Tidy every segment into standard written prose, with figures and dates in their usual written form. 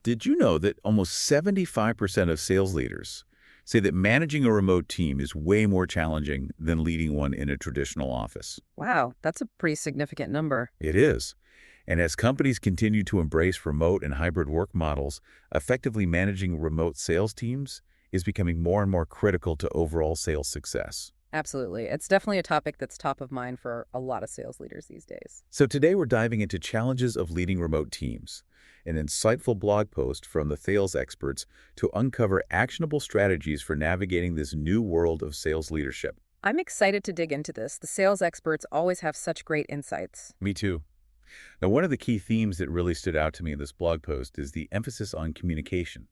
Did you know that almost 75% of sales leaders say that managing a remote team is way more challenging than leading one in a traditional office? Wow, that's a pretty significant number. It is. And as companies continue to embrace remote and hybrid work models, effectively managing remote sales teams is becoming more and more critical to overall sales success. Absolutely. It's definitely a topic that's top of mind for a lot of sales leaders these days. So today we're diving into challenges of leading remote teams, an insightful blog post from the sales experts to uncover actionable strategies for navigating this new world of sales leadership. I'm excited to dig into this. The sales experts always have such great insights. Me too. Now, one of the key themes that really stood out to me in this blog post is the emphasis on communication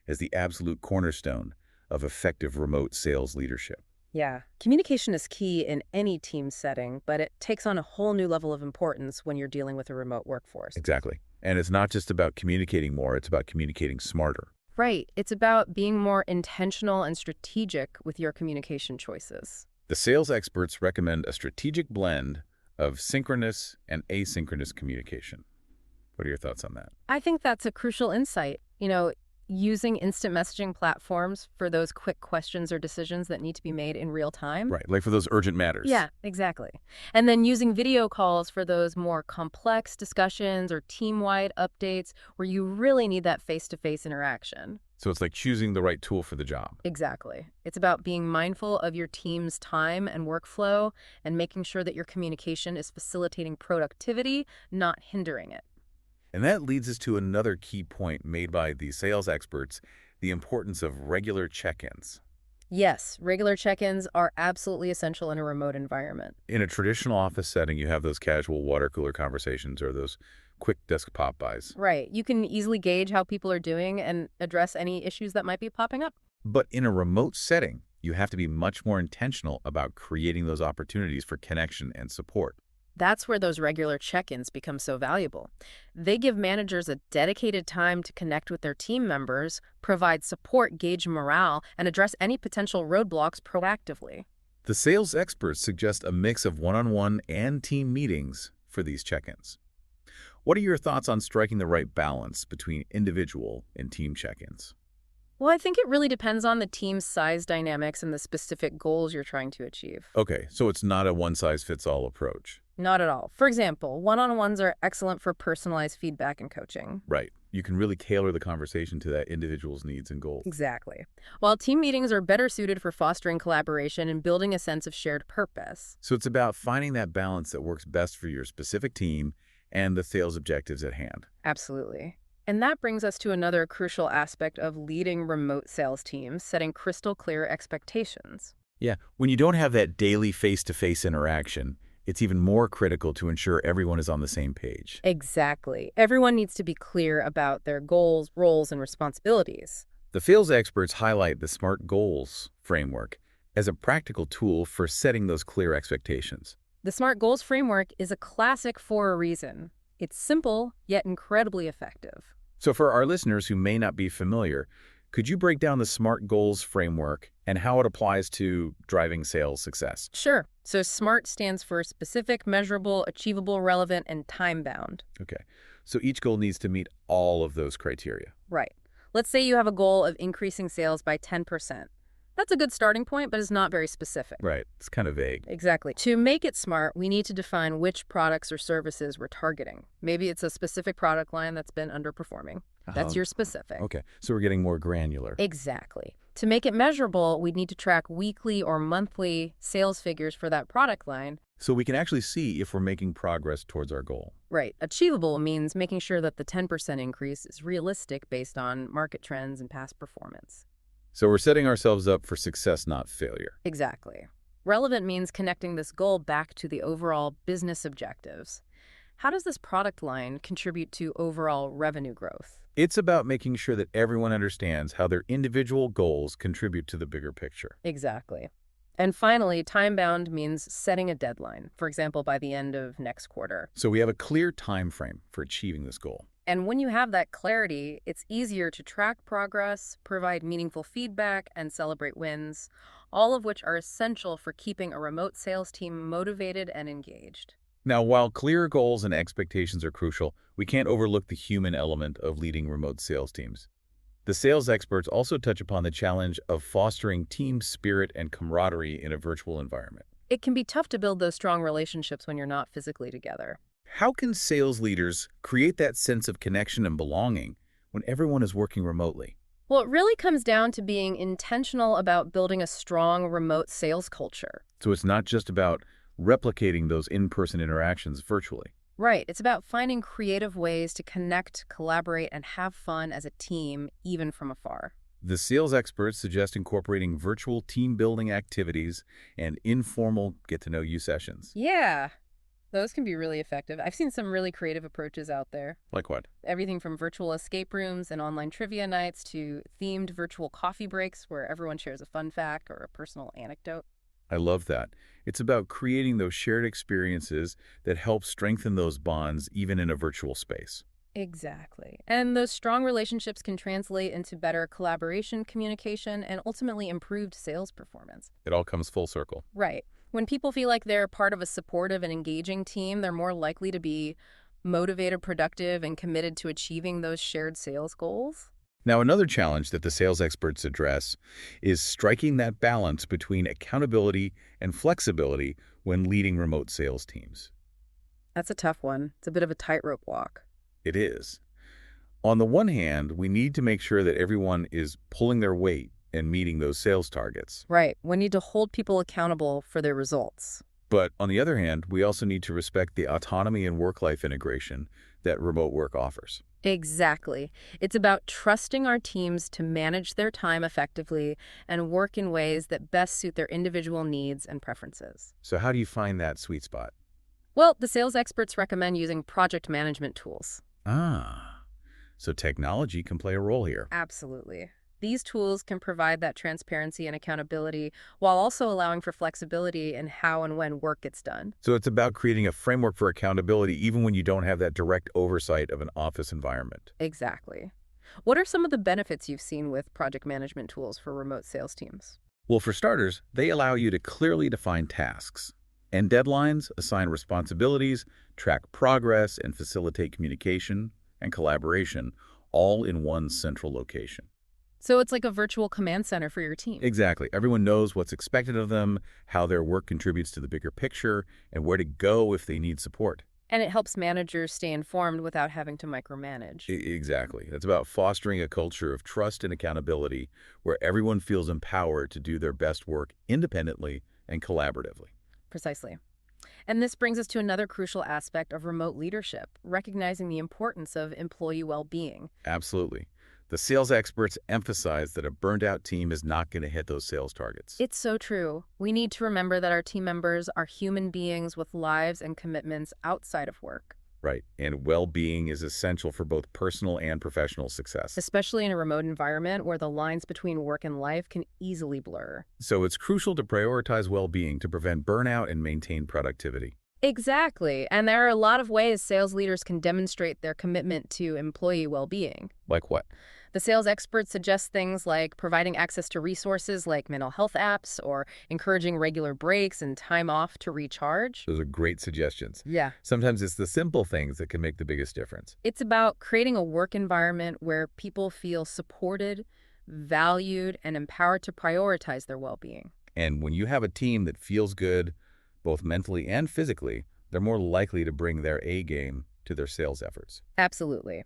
as the absolute cornerstone of effective remote sales leadership. Yeah, communication is key in any team setting, but it takes on a whole new level of importance when you're dealing with a remote workforce. Exactly. And it's not just about communicating more, it's about communicating smarter. Right. It's about being more intentional and strategic with your communication choices. The sales experts recommend a strategic blend of synchronous and asynchronous communication. What are your thoughts on that? I think that's a crucial insight. Using instant messaging platforms for those quick questions or decisions that need to be made in real time. Right, like for those urgent matters. Yeah, exactly. And then using video calls for those more complex discussions or team-wide updates where you really need that face-to-face interaction. So it's like choosing the right tool for the job. Exactly. It's about being mindful of your team's time and workflow and making sure that your communication is facilitating productivity, not hindering it. And that leads us to another key point made by the sales experts, the importance of regular check-ins. Yes, regular check-ins are absolutely essential in a remote environment. In a traditional office setting, you have those casual water cooler conversations or those quick desk pop-bys. Right. You can easily gauge how people are doing and address any issues that might be popping up. But in a remote setting, you have to be much more intentional about creating those opportunities for connection and support. That's where those regular check-ins become so valuable. They give managers a dedicated time to connect with their team members, provide support, gauge morale, and address any potential roadblocks proactively. The sales experts suggest a mix of one-on-one and team meetings for these check-ins. What are your thoughts on striking the right balance between individual and team check-ins? Well, I think it really depends on the team's size dynamics and the specific goals you're trying to achieve. Okay, so it's not a one-size-fits-all approach. Not at all. For example, one-on-ones are excellent for personalized feedback and coaching. Right. You can really tailor the conversation to that individual's needs and goals. Exactly. While team meetings are better suited for fostering collaboration and building a sense of shared purpose. So it's about finding that balance that works best for your specific team and the sales objectives at hand. Absolutely. And that brings us to another crucial aspect of leading remote sales teams, setting crystal clear expectations. Yeah, when you don't have that daily face-to-face interaction, it's even more critical to ensure everyone is on the same page. Exactly. Everyone needs to be clear about their goals, roles, and responsibilities. The sales experts highlight the SMART goals framework as a practical tool for setting those clear expectations. The SMART goals framework is a classic for a reason. It's simple, yet incredibly effective. So for our listeners who may not be familiar, could you break down the SMART goals framework and how it applies to driving sales success? Sure. So SMART stands for specific, measurable, achievable, relevant, and time-bound. Okay, so each goal needs to meet all of those criteria. Right. Let's say you have a goal of increasing sales by 10%. That's a good starting point, but it's not very specific. Right, it's kind of vague. Exactly. To make it SMART, we need to define which products or services we're targeting. Maybe it's a specific product line that's been underperforming. That's your specific. Okay, so we're getting more granular. Exactly. To make it measurable, we need to track weekly or monthly sales figures for that product line. So we can actually see if we're making progress towards our goal. Right. Achievable means making sure that the 10% increase is realistic based on market trends and past performance. So we're setting ourselves up for success, not failure. Exactly. Relevant means connecting this goal back to the overall business objectives. How does this product line contribute to overall revenue growth? It's about making sure that everyone understands how their individual goals contribute to the bigger picture. Exactly. And finally, time-bound means setting a deadline, for example, by the end of next quarter. So we have a clear time frame for achieving this goal. And when you have that clarity, it's easier to track progress, provide meaningful feedback, and celebrate wins, all of which are essential for keeping a remote sales team motivated and engaged. Now, while clear goals and expectations are crucial, we can't overlook the human element of leading remote sales teams. The sales experts also touch upon the challenge of fostering team spirit and camaraderie in a virtual environment. It can be tough to build those strong relationships when you're not physically together. How can sales leaders create that sense of connection and belonging when everyone is working remotely? Well, it really comes down to being intentional about building a strong remote sales culture. So it's not just about replicating those in-person interactions virtually. Right. It's about finding creative ways to connect, collaborate, and have fun as a team, even from afar. The sales experts suggest incorporating virtual team-building activities and informal get-to-know-you sessions. Yeah, those can be really effective. I've seen some really creative approaches out there. Like what? Everything from virtual escape rooms and online trivia nights to themed virtual coffee breaks where everyone shares a fun fact or a personal anecdote. I love that. It's about creating those shared experiences that help strengthen those bonds even in a virtual space. Exactly. And those strong relationships can translate into better collaboration, communication, and ultimately improved sales performance. It all comes full circle. Right. When people feel like they're part of a supportive and engaging team, they're more likely to be motivated, productive, and committed to achieving those shared sales goals. Now, another challenge that the sales experts address is striking that balance between accountability and flexibility when leading remote sales teams. That's a tough one. It's a bit of a tightrope walk. It is. On the one hand, we need to make sure that everyone is pulling their weight and meeting those sales targets. Right. We need to hold people accountable for their results. But on the other hand, we also need to respect the autonomy and work-life integration that remote work offers. Exactly. It's about trusting our teams to manage their time effectively and work in ways that best suit their individual needs and preferences. So how do you find that sweet spot? Well, the sales experts recommend using project management tools. So technology can play a role here. Absolutely. These tools can provide that transparency and accountability while also allowing for flexibility in how and when work gets done. So it's about creating a framework for accountability even when you don't have that direct oversight of an office environment. Exactly. What are some of the benefits you've seen with project management tools for remote sales teams? Well, for starters, they allow you to clearly define tasks and deadlines, assign responsibilities, track progress, and facilitate communication and collaboration, all in one central location. So it's like a virtual command center for your team. Exactly. Everyone knows what's expected of them, how their work contributes to the bigger picture, and where to go if they need support. And it helps managers stay informed without having to micromanage. Exactly. That's about fostering a culture of trust and accountability where everyone feels empowered to do their best work independently and collaboratively. Precisely. And this brings us to another crucial aspect of remote leadership, recognizing the importance of employee well-being. Absolutely. The sales experts emphasize that a burned-out team is not going to hit those sales targets. It's so true. We need to remember that our team members are human beings with lives and commitments outside of work. Right. And well-being is essential for both personal and professional success. Especially in a remote environment where the lines between work and life can easily blur. So it's crucial to prioritize well-being to prevent burnout and maintain productivity. Exactly. And there are a lot of ways sales leaders can demonstrate their commitment to employee well-being. Like what? The sales experts suggest things like providing access to resources like mental health apps or encouraging regular breaks and time off to recharge. Those are great suggestions. Yeah. Sometimes it's the simple things that can make the biggest difference. It's about creating a work environment where people feel supported, valued, and empowered to prioritize their well-being. And when you have a team that feels good, both mentally and physically, they're more likely to bring their A game to their sales efforts. Absolutely.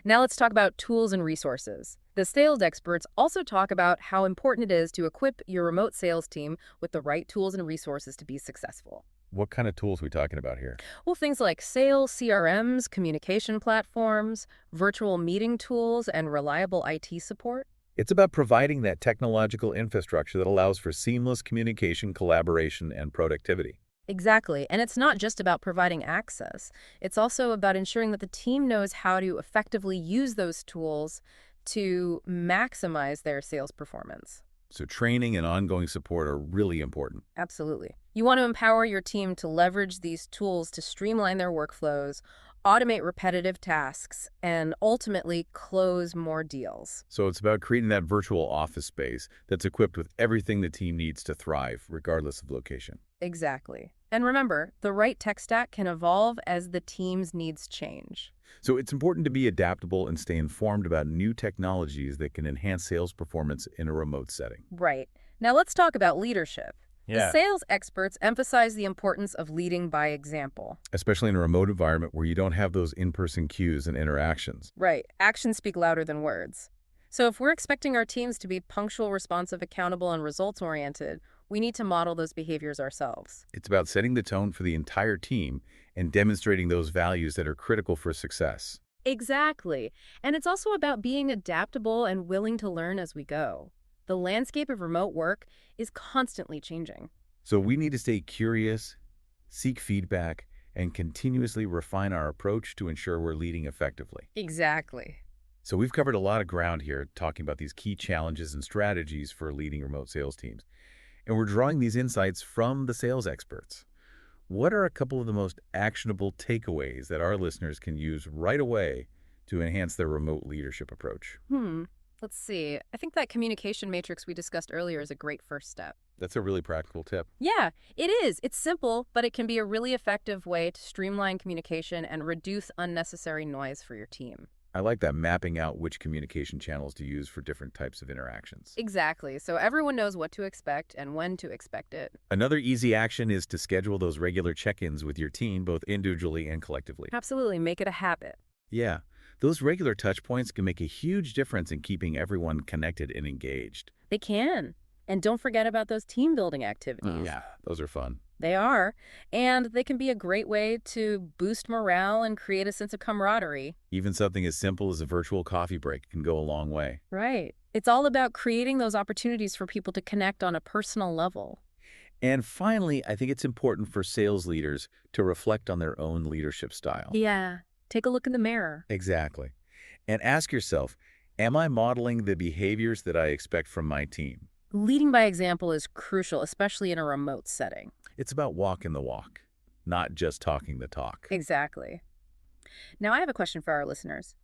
Now let's talk about tools and resources. The sales experts also talk about how important it is to equip your remote sales team with the right tools and resources to be successful. What kind of tools are we talking about here? Well, things like sales CRMs, communication platforms, virtual meeting tools, and reliable IT support. It's about providing that technological infrastructure that allows for seamless communication, collaboration, and productivity. Exactly. And it's not just about providing access. It's also about ensuring that the team knows how to effectively use those tools to maximize their sales performance. So training and ongoing support are really important. Absolutely. You want to empower your team to leverage these tools to streamline their workflows, automate repetitive tasks, and ultimately close more deals. So it's about creating that virtual office space that's equipped with everything the team needs to thrive, regardless of location. Exactly. And remember, the right tech stack can evolve as the team's needs change. So it's important to be adaptable and stay informed about new technologies that can enhance sales performance in a remote setting. Right. Now let's talk about leadership. The Yeah. sales experts emphasize the importance of leading by example. Especially in a remote environment where you don't have those in-person cues and interactions. Right. Actions speak louder than words. So if we're expecting our teams to be punctual, responsive, accountable, and results-oriented, we need to model those behaviors ourselves. It's about setting the tone for the entire team and demonstrating those values that are critical for success. Exactly. And it's also about being adaptable and willing to learn as we go. The landscape of remote work is constantly changing. So we need to stay curious, seek feedback, and continuously refine our approach to ensure we're leading effectively. Exactly. So we've covered a lot of ground here talking about these key challenges and strategies for leading remote sales teams. And we're drawing these insights from the sales experts. What are a couple of the most actionable takeaways that our listeners can use right away to enhance their remote leadership approach? Let's see. I think that communication matrix we discussed earlier is a great first step. That's a really practical tip. Yeah, it is. It's simple, but it can be a really effective way to streamline communication and reduce unnecessary noise for your team. I like that, mapping out which communication channels to use for different types of interactions. Exactly. So everyone knows what to expect and when to expect it. Another easy action is to schedule those regular check-ins with your team, both individually and collectively. Absolutely. Make it a habit. Yeah, those regular touch points can make a huge difference in keeping everyone connected and engaged. They can. And don't forget about those team building activities. Yeah, those are fun. They are. And they can be a great way to boost morale and create a sense of camaraderie. Even something as simple as a virtual coffee break can go a long way. Right. It's all about creating those opportunities for people to connect on a personal level. And finally, I think it's important for sales leaders to reflect on their own leadership style. Yeah. Take a look in the mirror. Exactly. And ask yourself, am I modeling the behaviors that I expect from my team? Leading by example is crucial, especially in a remote setting. It's about walking the walk, not just talking the talk. Exactly. Now, I have a question for our listeners.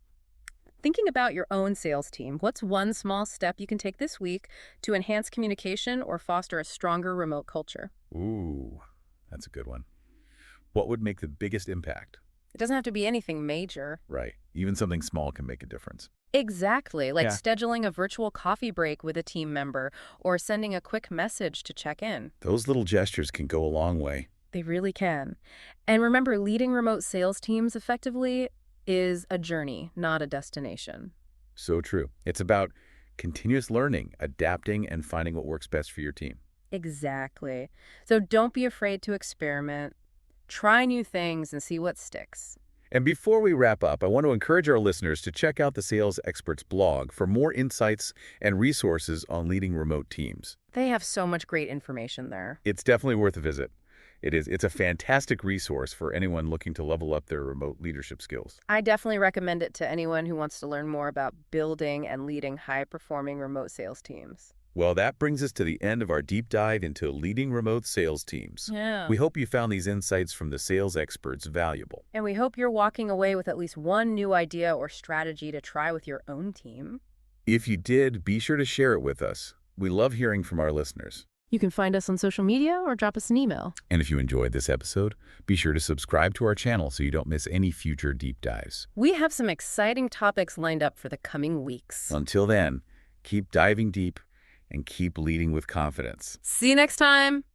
Thinking about your own sales team, what's one small step you can take this week to enhance communication or foster a stronger remote culture? Ooh, that's a good one. What would make the biggest impact? It doesn't have to be anything major. Right. Even something small can make a difference. Exactly, like Yeah. scheduling a virtual coffee break with a team member or sending a quick message to check in. Those little gestures can go a long way. They really can. And remember, leading remote sales teams effectively is a journey, not a destination. So true. It's about continuous learning, adapting, and finding what works best for your team. Exactly. So don't be afraid to experiment. Try new things and see what sticks. And before we wrap up, I want to encourage our listeners to check out the Sales Experts blog for more insights and resources on leading remote teams. They have so much great information there. It's definitely worth a visit. It is. It's a fantastic resource for anyone looking to level up their remote leadership skills. I definitely recommend it to anyone who wants to learn more about building and leading high-performing remote sales teams. Well, that brings us to the end of our deep dive into leading remote sales teams. Yeah. We hope you found these insights from the sales experts valuable. And we hope you're walking away with at least one new idea or strategy to try with your own team. If you did, be sure to share it with us. We love hearing from our listeners. You can find us on social media or drop us an email. And if you enjoyed this episode, be sure to subscribe to our channel so you don't miss any future deep dives. We have some exciting topics lined up for the coming weeks. Until then, keep diving deep and keep leading with confidence. See you next time.